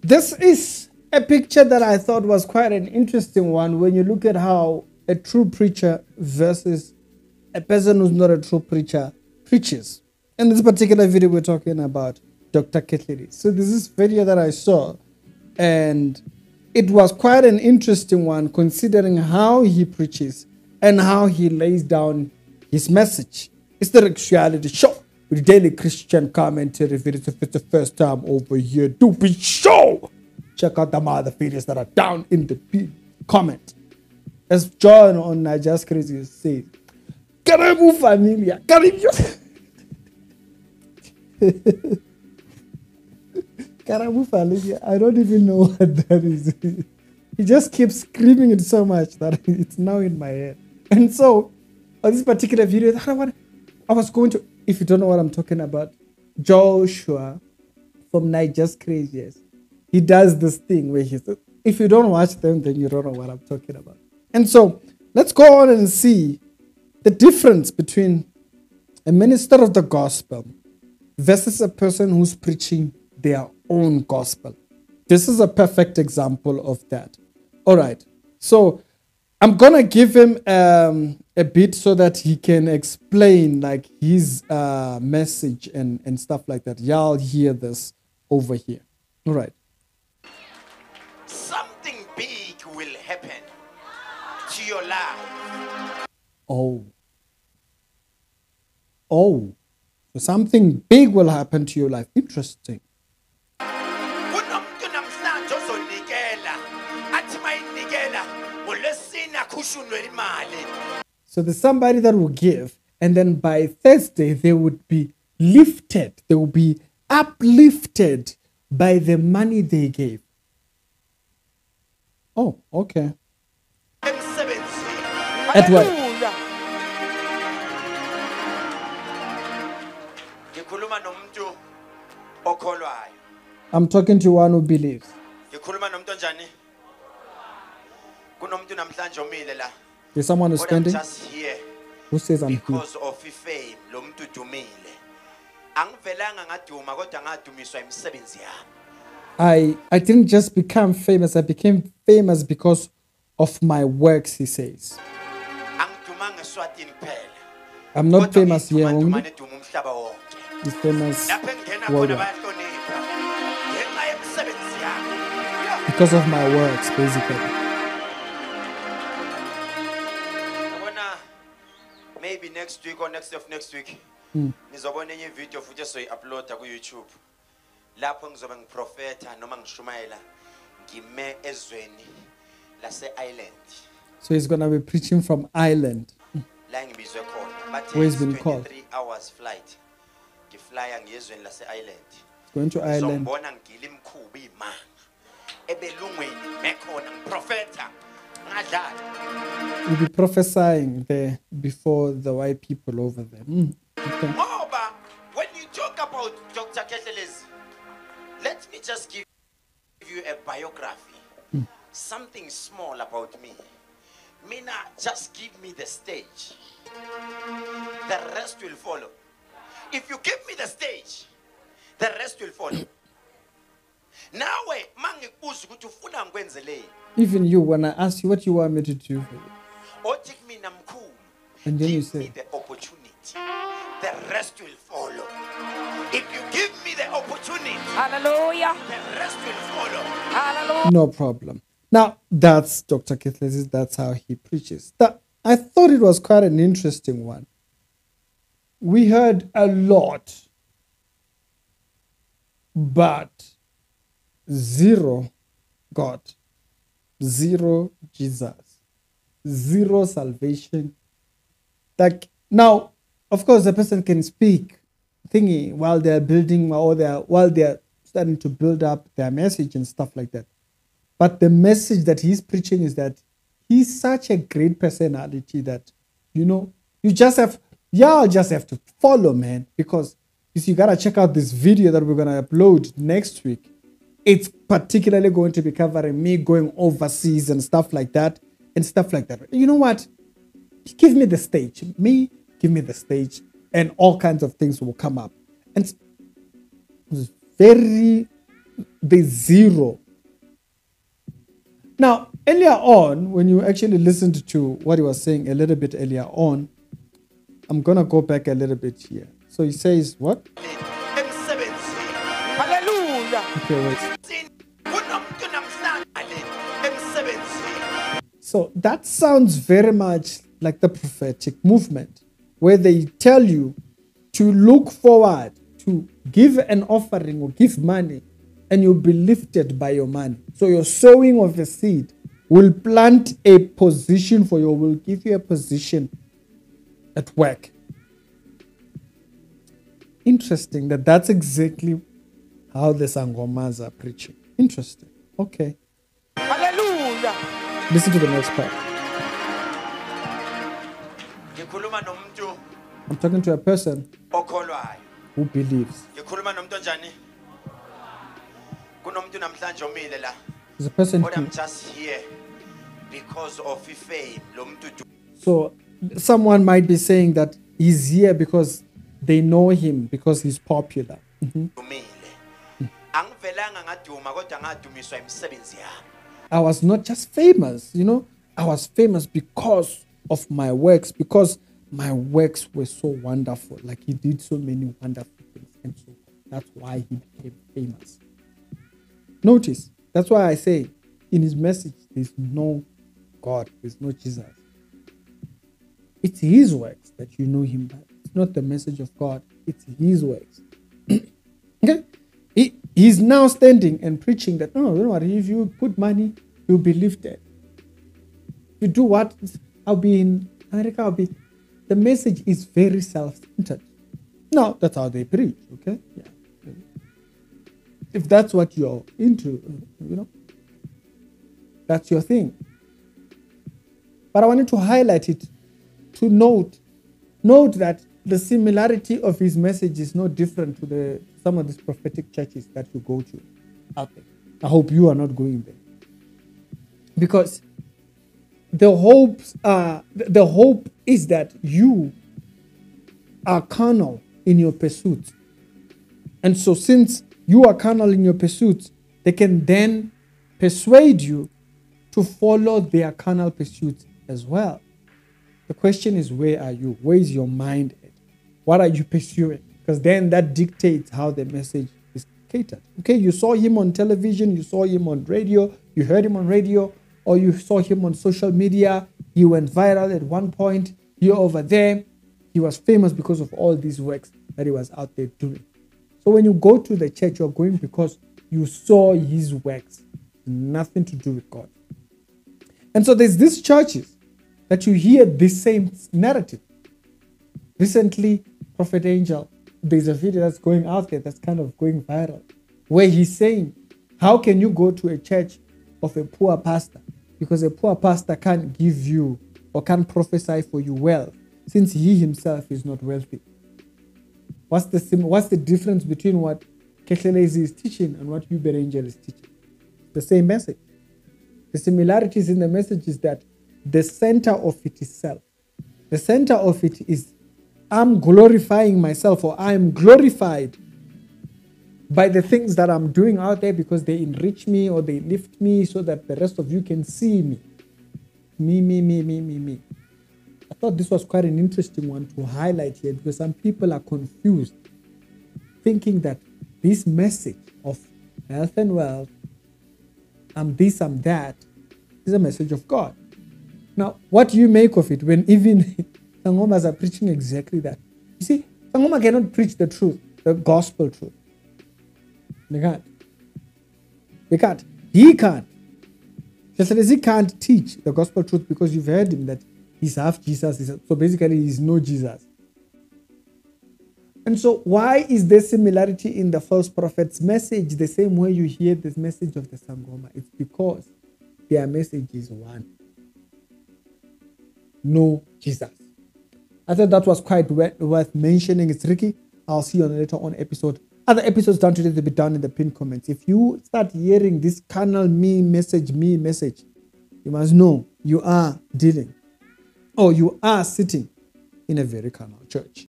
This is a picture that I thought was quite an interesting one when you look at how a true preacher versus a person who's not a true preacher preaches. In this particular video, we're talking about Dr. Ketley. So this is video that I saw, and it was quite an interesting one considering how he preaches and how he lays down his message. It's the Reality Show with daily Christian commentary videos. If it's the first time over here, do be sure check out the other videos that are down in the comment. As John on I Just Crazy says, Karibu familia, Karibu. Karibu familia. I don't even know what that is. He just keeps screaming it so much that it's now in my head. And so, on this particular video, I was going to, if you don't know what I'm talking about, Joshua from Night Just Crazy, he does this thing where he says, if you don't watch them, then you don't know what I'm talking about. And so, let's go on and see the difference between a minister of the gospel versus a person who's preaching their own gospel. This is a perfect example of that. All right. So I'm going to give him a bit so that he can explain like his message and stuff like that. Y'all hear this over here. All right. Something big will happen to your life. Oh. So something big will happen to your life. Interesting. So there's somebody that will give, and then by Thursday they would be lifted. They will be uplifted by the money they gave. Oh, okay. At what? I'm talking to one who believes. There's someone who's standing who says I'm because of fame. I didn't just become famous. I became famous because of my works, he says. I'm not famous here only. He's famous worldwide. Because of my works, basically. Maybe next week or next week, nizobona enye video futhi soyi-uploada ku YouTube. Lapho ngizobe ngiprofeta noma ngishumayela ngime ezweni lase-Ireland. So he's going to be preaching from Ireland. La ngibizwe khona. Where he's been called. 3 hours flight. Ngiflya ngiyezweni lase-Ireland. He's going to Ireland. Ngizobona ngigila imkhuba imanga. Ebelungweni mekhona ngiprofeta. You'll be prophesying there before the white people over there. Okay. When you talk about Dr. Ketley, let me just give you a biography. Something small about me. Mina, just give me the stage. The rest will follow. If you give me the stage, the rest will follow. Even you, when I ask you what you want me to do for you, and then you say, the opportunity, the rest will follow. If you give me the opportunity, hallelujah, the rest will follow. Hallelujah. No problem. Now, that's Dr. Ketley. That's how he preaches. I thought it was quite an interesting one. We heard a lot, but zero God, zero Jesus, zero salvation. Like now, of course, the person can speak thingy while they're building or while they're starting to build up their message and stuff like that. But the message that he's preaching is that he's such a great personality that, you just have to follow, man, because you gotta check out this video that we're gonna upload next week. It's particularly going to be covering me going overseas and stuff like that. You know what? Give me the stage. Give me the stage, and all kinds of things will come up. And it's very There's zero. Now, earlier on, when you actually listened to what he was saying a little bit earlier on, I'm going to go back a little bit here. So he says, what? Hallelujah. Okay, wait. So that sounds very much like the prophetic movement, where they tell you to look forward to give an offering or give money, and you'll be lifted by your money. So your sowing of the seed will plant a position for you, will give you a position at work. Interesting that that's exactly how the Sangomas are preaching. Interesting. Okay. Hallelujah. Listen to the next part. I'm talking to a person who believes. There's a person But I'm who, just here because of fame. so someone might be saying that he's here because they know him, because he's popular. I was not just famous, I was famous because of my works, because my works were so wonderful. Like he did so many wonderful things. And so that's why he became famous. Notice, that's why I say in his message, there's no God, there's no Jesus. It's his works that you know him by. It's not the message of God, it's his works. Okay? He's now standing and preaching that, no, don't worry, if you put money, you'll be lifted. If you do what? I'll be in America, I'll be. The message is very self-centered. No, that's how they preach, okay? Yeah. If that's what you're into, that's your thing. But I wanted to highlight it to note that the similarity of his message is no different to some of these prophetic churches that you go to out there. I hope you are not going there. Because the hope is that you are carnal in your pursuits. And so since you are carnal in your pursuits, they can then persuade you to follow their carnal pursuits as well. The question is, where are you? Where is your mind at? What are you pursuing? Because then that dictates how the message is catered. Okay, you saw him on television, you saw him on radio, you heard him on radio, or you saw him on social media. He went viral at one point. You're over there. He was famous because of all these works that he was out there doing. So when you go to the church, you're going because you saw his works. Nothing to do with God. And so there's these churches that you hear this same narrative. Recently, Prophet Angel, there's a video that's going out there that's kind of going viral, where he's saying, how can you go to a church of a poor pastor? Because a poor pastor can't give you or can't prophesy for you wealth, since he himself is not wealthy. What's the difference between what Keshelezi is teaching and what Uber Angel is teaching? The same message. The similarities in the message is that the center of it is self. The center of it is, I'm glorifying myself, or I'm glorified by the things that I'm doing out there because they enrich me or they lift me so that the rest of you can see me. Me. I thought this was quite an interesting one to highlight here, because some people are confused, thinking that this message of health and wealth, I'm this, I'm that, is a message of God. Now, what do you make of it when even Sangomas are preaching exactly that? You see, Sangoma cannot preach the truth, the gospel truth. They can't. He can't. He can't teach the gospel truth because you've heard him that he's half Jesus. So basically, he's no Jesus. And so why is there similarity in the false prophet's message the same way you hear this message of the Sangoma? It's because their message is one. No Jesus. I thought that was quite worth mentioning. It's Ricky. I'll see you on a later on episode. Other episodes down today will be down in the pinned comments. If you start hearing this carnal me message, you must know you are dealing, or you are sitting in a very carnal church.